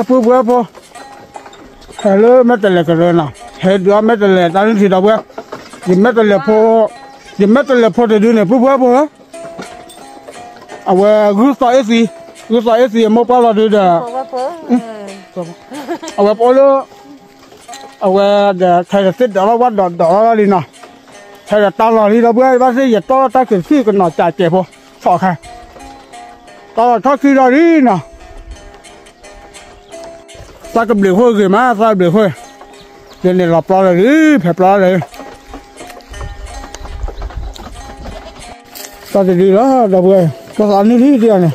Phu bữa phu. Hello, mấy tên là cái gì nào? Hết đứa mấy tên là ta đến thì đâu bữa? Thì mấy tên là phu thì đưa này phu bữa phu á. À vậy gửi sao gì mua bao là đưa đó. À vậy bao lô. À vậy để thay là xích đó là đó đi nào. Thay là tao là đi đâu bữa bác sĩ giờ tao ta kiểm suy cái nào chạy chạy phu. Sợ khai. Tao là thắc khi ra đi nào. Ta cầm được thôi kìa má, ta được thôi. Nên này lọc lo này đi, phép lo này. Ta thì đi đó, đập người. Ta ăn đi đi này.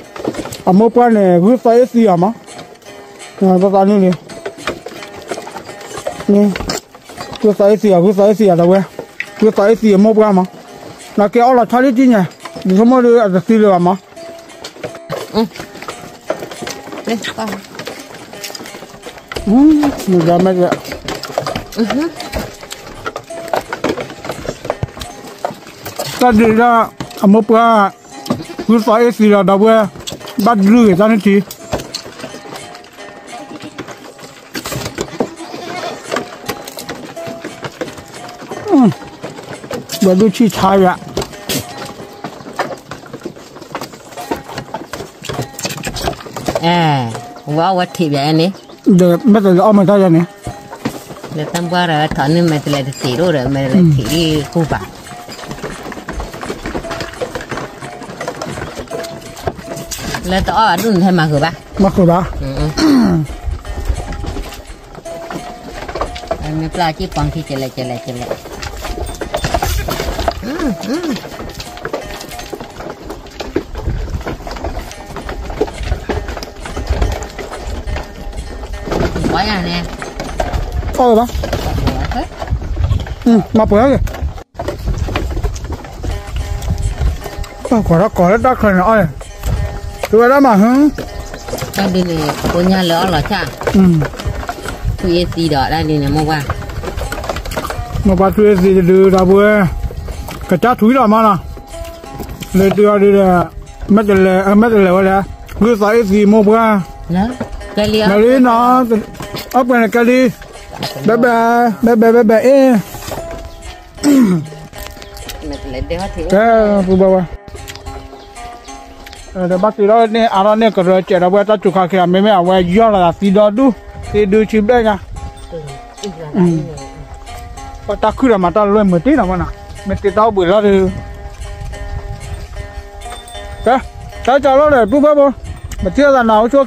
À một cái này cứ say gì à má. Ta ăn đi. Nè. Cứ say gì à đập người. Cứ say gì một cái mà. Là kéo là thay đi nhỉ. Đừng có mà đưa ăn gì được mà. Đây, con. Mình ra mấy vậy. Ta đi ra một cái cứ phải gì là đâu vậy bắt lưỡi ra nên chi bây giờ chi thay vậy wow thịt vậy nè được mấy cái ôm mình ta vậy nè để tham qua rồi thằng này mày lại thịt rồi mày lại thịt đi khu vực là tao ở đun thay mà khử ba mày pla chỉ bằng khi chạy lại quá à nè thôi ba mà bữa kìa quả đó đắt hơn rồi tôi đã mà hả cái đi này cô nhà lỡ là cha thuê gì đó đây đi này mà thuê gì đưa ra bữa cái cha thúi rồi mà nè lấy đưa đi là mất rồi là cứ phải gì mua bữa cái lia này nó ấp này cái đi bé cái phụ bà để bắt tí đó nè à nè cái rồi chạy ra bữa ta chụp khai kia mấy à vậy do là tí đó đu thì đưa chim đây nha ta cứ là mà ta lên 10 tí nào mà nè mấy tí tao bữa đó thì cái cho nó để phụ bà mà chưa là nào cho